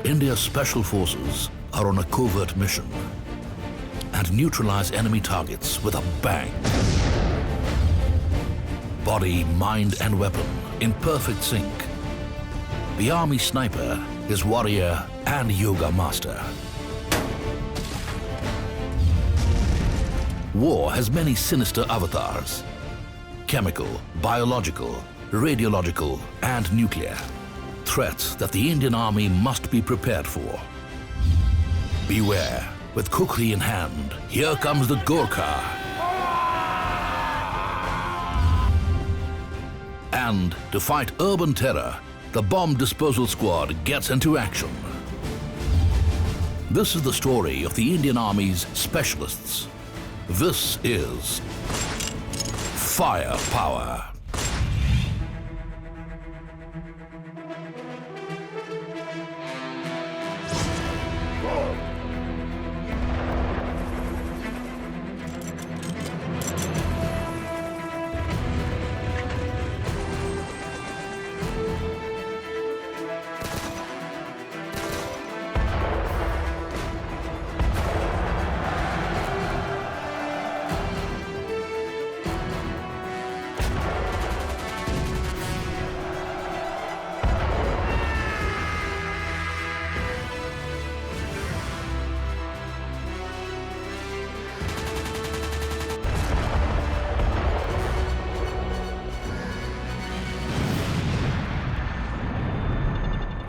India's special forces are on a covert mission and neutralize enemy targets with a bang. Body, mind and weapon in perfect sync. The army sniper is warrior and yoga master. War has many sinister avatars: chemical, biological, radiological and nuclear. Threats that the Indian Army must be prepared for. Beware, with kukri in hand, here comes the Gorkha. And to fight urban terror, the bomb disposal squad gets into action. This is the story of the Indian Army's specialists. This is firepower.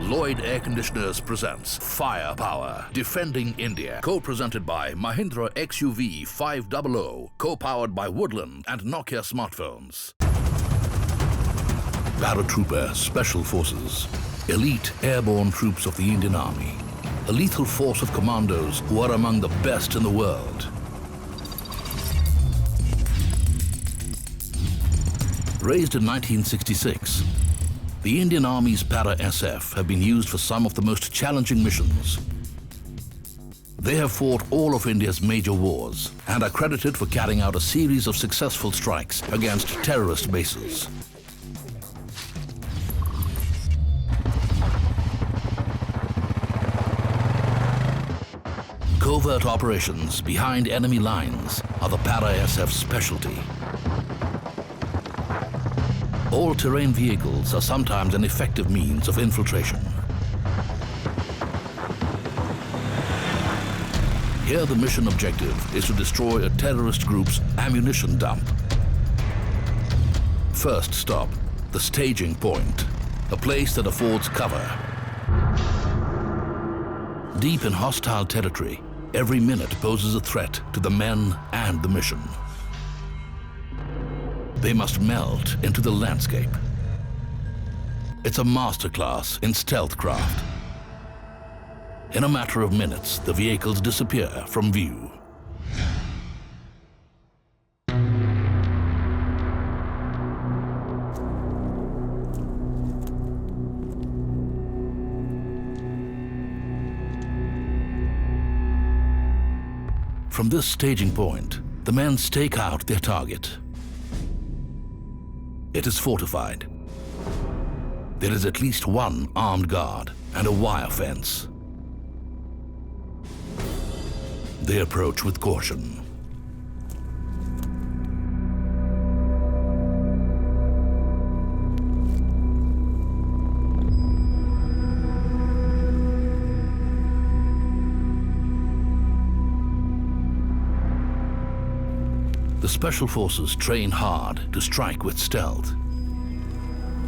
Lloyd Air Conditioners presents Firepower, Defending India, co-presented by Mahindra XUV 500, co-powered by Woodland and Nokia smartphones. Paratrooper Special Forces, elite airborne troops of the Indian Army, a lethal force of commandos who are among the best in the world. Raised in 1966, the Indian Army's Para-SF have been used for some of the most challenging missions. They have fought all of India's major wars and are credited for carrying out a series of successful strikes against terrorist bases. Covert operations behind enemy lines are the Para-SF's specialty. All-terrain vehicles are sometimes an effective means of infiltration. Here the mission objective is to destroy a terrorist group's ammunition dump. First stop, the staging point, a place that affords cover. Deep in hostile territory, every minute poses a threat to the men and the mission. They must melt into the landscape. It's a masterclass in stealth craft. In a matter of minutes, the vehicles disappear from view. From this staging point, the men stake out their target. It is fortified. There is at least one armed guard and a wire fence. They approach with caution. The Special Forces train hard to strike with stealth.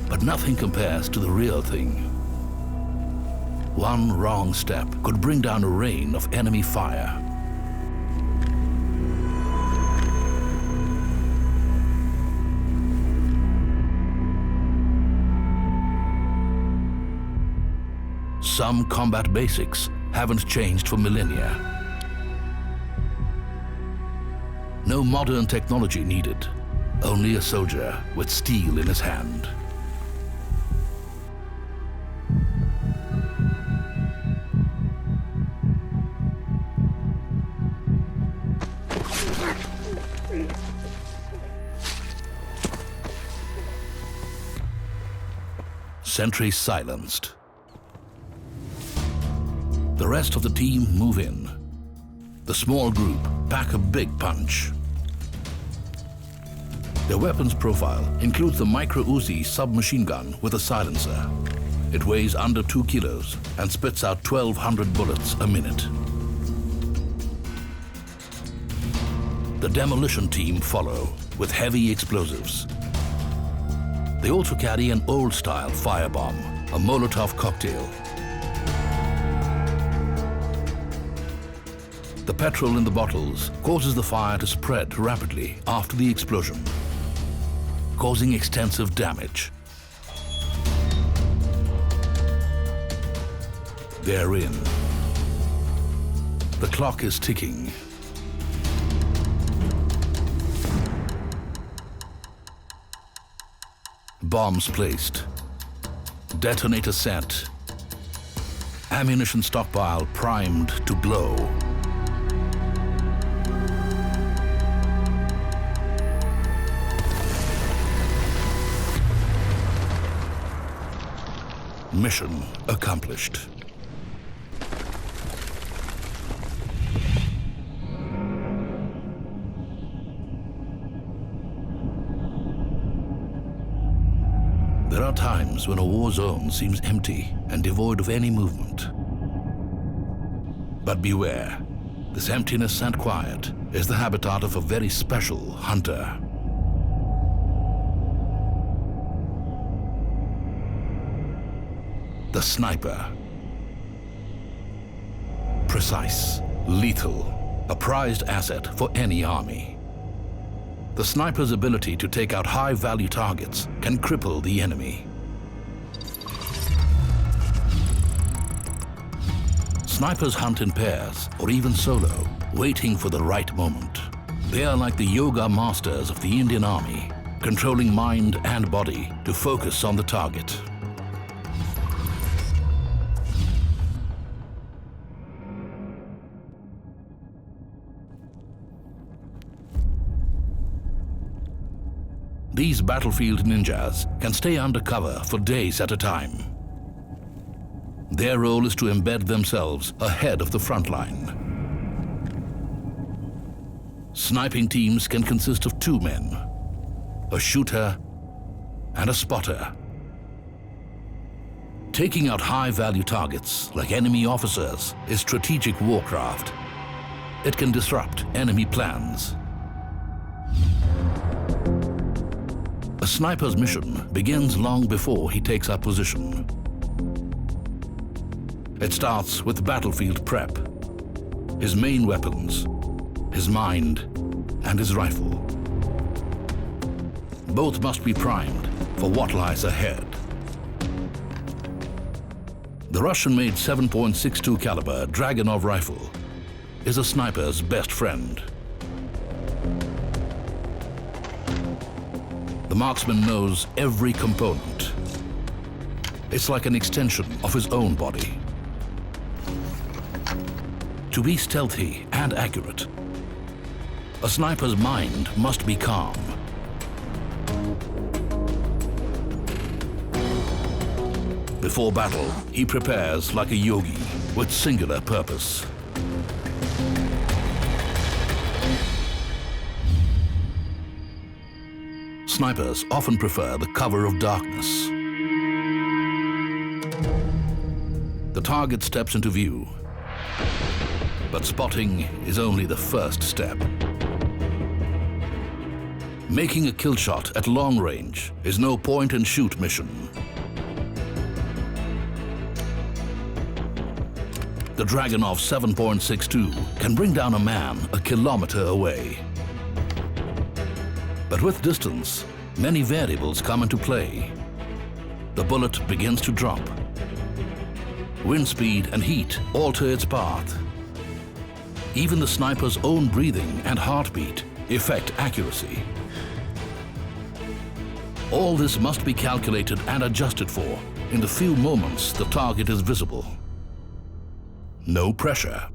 But nothing compares to the real thing. One wrong step could bring down a rain of enemy fire. Some combat basics haven't changed for millennia. No modern technology needed, only a soldier with steel in his hand. Sentries silenced. The rest of the team move in. The small group pack a big punch. Their weapons profile includes the Micro Uzi submachine gun with a silencer. It weighs under 2 kilos and spits out 1,200 bullets a minute. The demolition team follow with heavy explosives. They also carry an old-style firebomb, a Molotov cocktail. The petrol in the bottles causes the fire to spread rapidly after the explosion, causing extensive damage. They're in. The clock is ticking. Bombs placed. Detonator set. Ammunition stockpile primed to blow. Mission accomplished. There are times when a war zone seems empty and devoid of any movement. But beware, this emptiness and quiet is the habitat of a very special hunter. The sniper. Precise, lethal, a prized asset for any army. The sniper's ability to take out high-value targets can cripple the enemy. Snipers hunt in pairs or even solo, waiting for the right moment. They are like the yoga masters of the Indian Army, controlling mind and body to focus on the target. These battlefield ninjas can stay undercover for days at a time. Their role is to embed themselves ahead of the front line. Sniping teams can consist of 2 men, a shooter and a spotter. Taking out high-value targets like enemy officers is strategic warcraft. It can disrupt enemy plans. A sniper's mission begins long before he takes up position. It starts with battlefield prep, his main weapons, his mind, and his rifle. Both must be primed for what lies ahead. The Russian-made 7.62 caliber Dragunov rifle is a sniper's best friend. The marksman knows every component. It's like an extension of his own body. To be stealthy and accurate, a sniper's mind must be calm. Before battle, he prepares like a yogi with singular purpose. Snipers often prefer the cover of darkness. The target steps into view, but spotting is only the first step. Making a kill shot at long range is no point-and-shoot mission. The Dragunov 7.62 can bring down a man a kilometer away. But with distance, many variables come into play. The bullet begins to drop. Wind speed and heat alter its path. Even the sniper's own breathing and heartbeat affect accuracy. All this must be calculated and adjusted for in the few moments the target is visible. No pressure.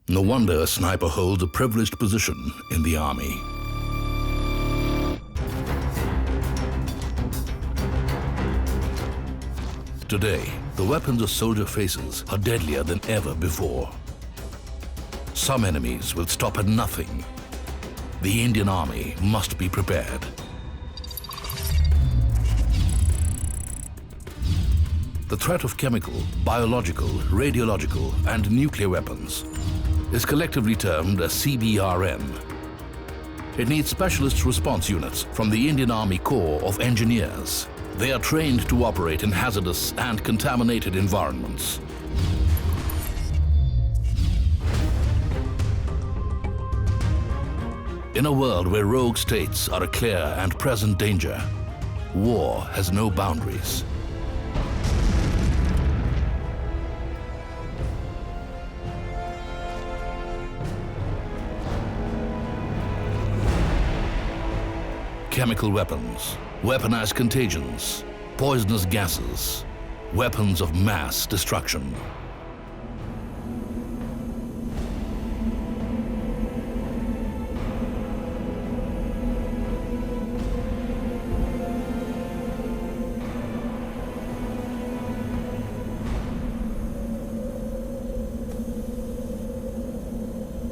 No wonder a sniper holds a privileged position in the army. Today, the weapons a soldier faces are deadlier than ever before. Some enemies will stop at nothing. The Indian Army must be prepared. The threat of chemical, biological, radiological, and nuclear weapons is collectively termed as CBRN. It needs specialist response units from the Indian Army Corps of Engineers. They are trained to operate in hazardous and contaminated environments. In a world where rogue states are a clear and present danger, war has no boundaries. Chemical weapons, weaponized contagions, poisonous gases, weapons of mass destruction.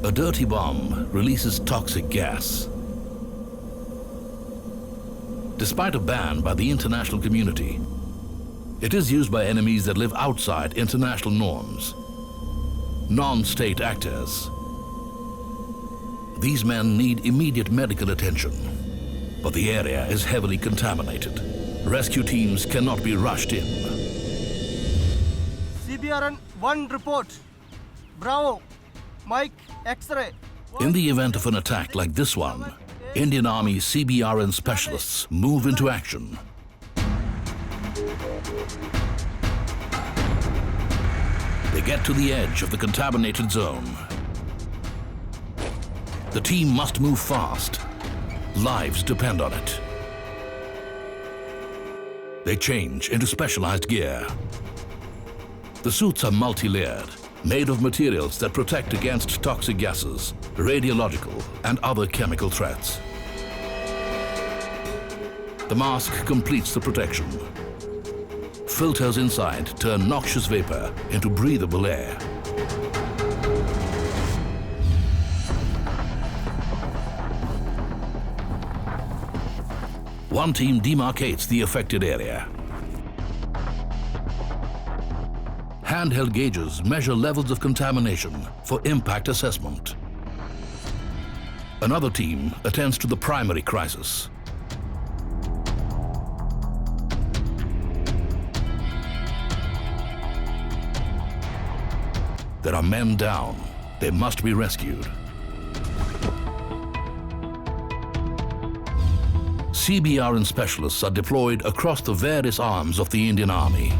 A dirty bomb releases toxic gas. Despite a ban by the international community, it is used by enemies that live outside international norms, non-state actors. These men need immediate medical attention, but the area is heavily contaminated. Rescue teams cannot be rushed in. CBRN 1 report. Bravo. Mike, X-ray. In the event of an attack like this one, Indian Army CBRN specialists move into action. They get to the edge of the contaminated zone. The team must move fast. Lives depend on it. They change into specialized gear. The suits are multi-layered, made of materials that protect against toxic gases, radiological, and other chemical threats. The mask completes the protection. Filters inside turn noxious vapor into breathable air. One team demarcates the affected area. Handheld gauges measure levels of contamination for impact assessment. Another team attends to the primary crisis. There are men down. They must be rescued. CBRN specialists are deployed across the various arms of the Indian Army.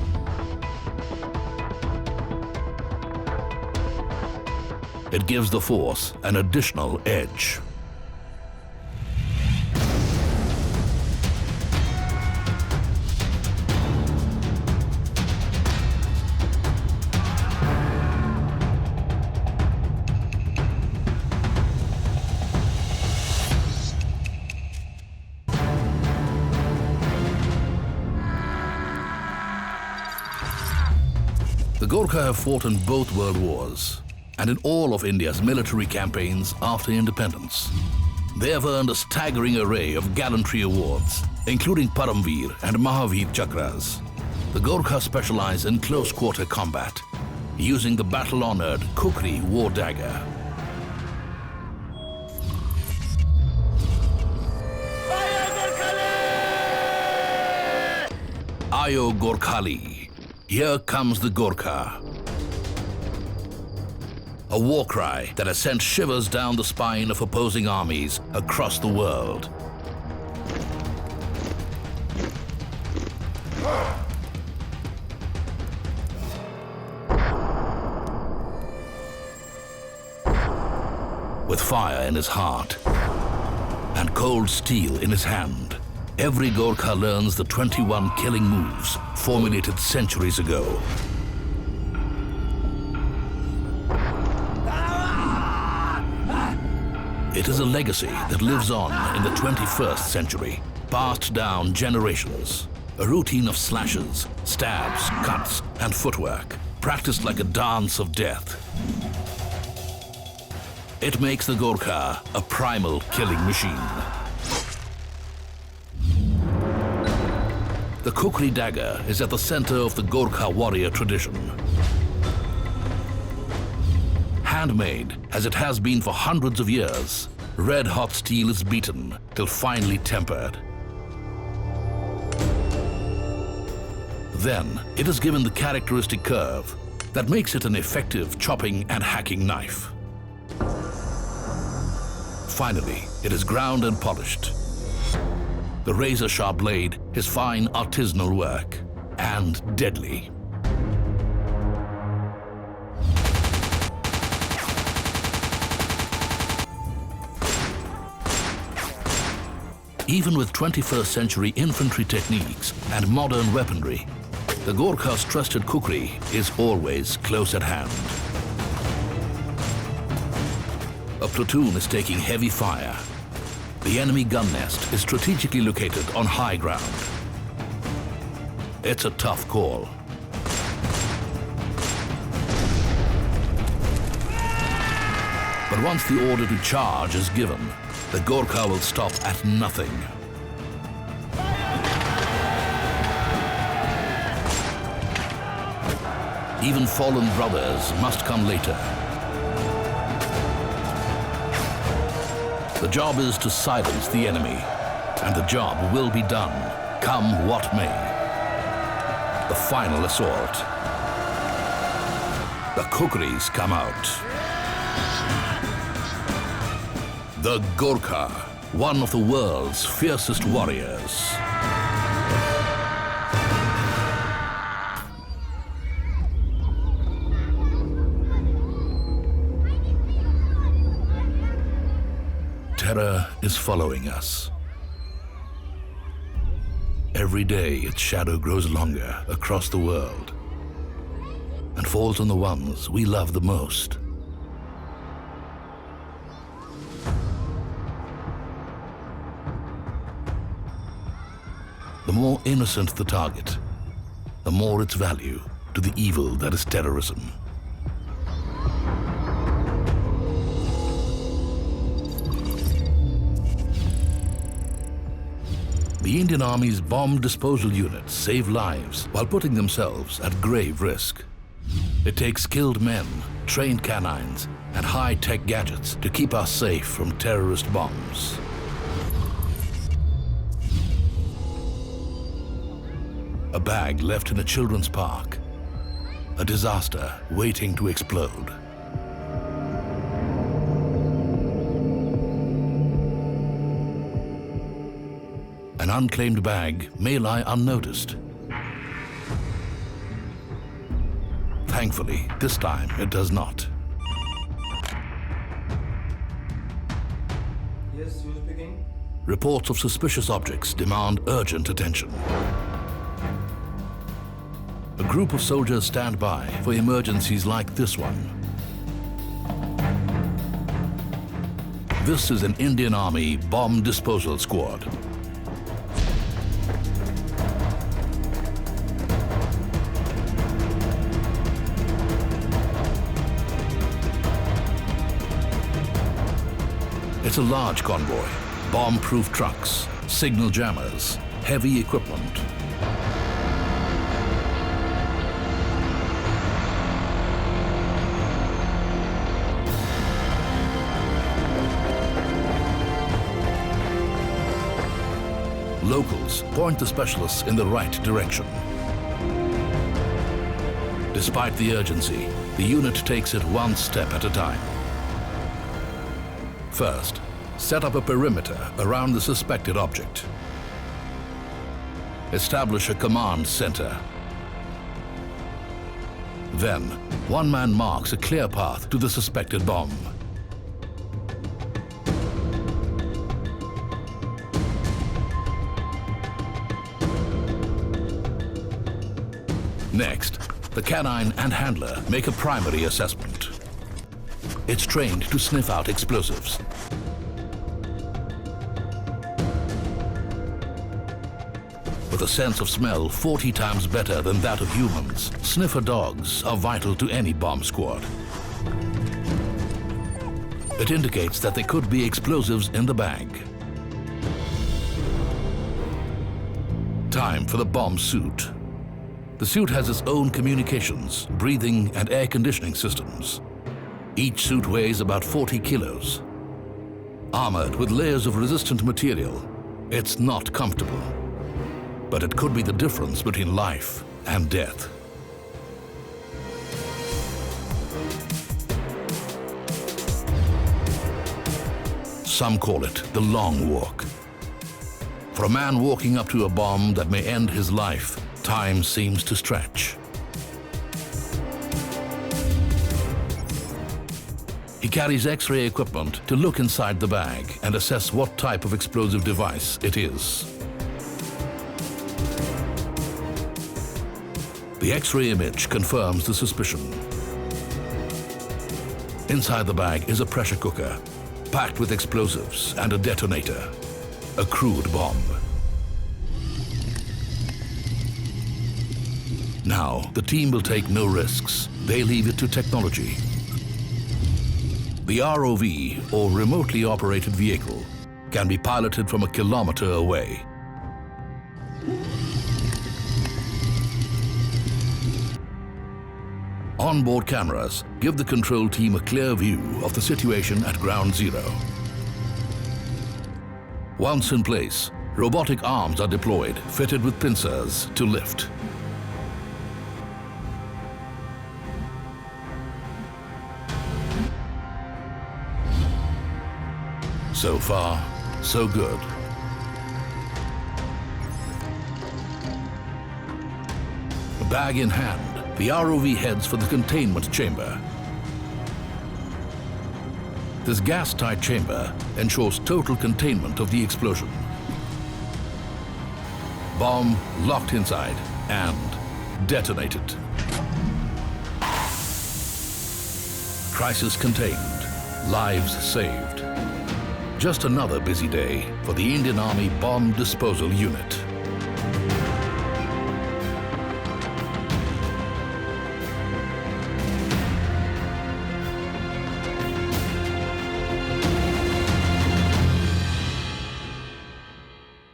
It gives the force an additional edge. The Gorkha have fought in both world wars and in all of India's military campaigns after independence. They have earned a staggering array of gallantry awards, including Paramveer and Mahavir Chakras. The Gorkha specialize in close-quarter combat, using the battle-honored Kukri war dagger. Ayo Gorkhali, here comes the Gorkha. A war cry that has sent shivers down the spine of opposing armies across the world. With fire in his heart and cold steel in his hand, every Gorkha learns the 21 killing moves formulated centuries ago. It is a legacy that lives on in the 21st century, passed down generations. A routine of slashes, stabs, cuts, and footwork, practiced like a dance of death. It makes the Gorkha a primal killing machine. The kukri dagger is at the center of the Gorkha warrior tradition. Handmade, as it has been for hundreds of years, red-hot steel is beaten till finely tempered. Then, it is given the characteristic curve that makes it an effective chopping and hacking knife. Finally, it is ground and polished. The razor-sharp blade is fine artisanal work and deadly. Even with 21st century infantry techniques and modern weaponry, the Gorkha's trusted kukri is always close at hand. A platoon is taking heavy fire. The enemy gun nest is strategically located on high ground. It's a tough call. But once the order to charge is given, the Gorkha will stop at nothing. Even fallen brothers must come later. The job is to silence the enemy, and the job will be done, come what may. The final assault. The kukris come out. The Gorkha, one of the world's fiercest warriors. Terror is following us. Every day its shadow grows longer across the world and falls on the ones we love the most. The more innocent the target, the more its value to the evil that is terrorism. The Indian Army's bomb disposal units save lives while putting themselves at grave risk. It takes skilled men, trained canines, and high-tech gadgets to keep us safe from terrorist bombs. A bag left in a children's park. A disaster waiting to explode. An unclaimed bag may lie unnoticed. Thankfully, this time it does not. Yes, who's speaking? Reports of suspicious objects demand urgent attention. A group of soldiers stand by for emergencies like this one. This is an Indian Army bomb disposal squad. It's a large convoy, bomb-proof trucks, signal jammers, heavy equipment. Locals point the specialists in the right direction. Despite the urgency, the unit takes it one step at a time. First, set up a perimeter around the suspected object. Establish a command center. Then, one man marks a clear path to the suspected bomb. Next, the canine and handler make a primary assessment. It's trained to sniff out explosives. With a sense of smell 40 times better than that of humans, sniffer dogs are vital to any bomb squad. It indicates that there could be explosives in the bag. Time for the bomb suit. The suit has its own communications, breathing and air conditioning systems. Each suit weighs about 40 kilos. Armored with layers of resistant material, it's not comfortable. But it could be the difference between life and death. Some call it the long walk. For a man walking up to a bomb that may end his life, time seems to stretch. He carries X-ray equipment to look inside the bag and assess what type of explosive device it is. The X-ray image confirms the suspicion. Inside the bag is a pressure cooker, packed with explosives and a detonator, a crude bomb. Now, the team will take no risks. They leave it to technology. The ROV, or remotely operated vehicle, can be piloted from a kilometer away. Onboard cameras give the control team a clear view of the situation at ground zero. Once in place, robotic arms are deployed, fitted with pincers to lift. So far, so good. Bag in hand, the ROV heads for the containment chamber. This gas-tight chamber ensures total containment of the explosion. Bomb locked inside and detonated. Crisis contained, lives saved. Just another busy day for the Indian Army Bomb Disposal Unit.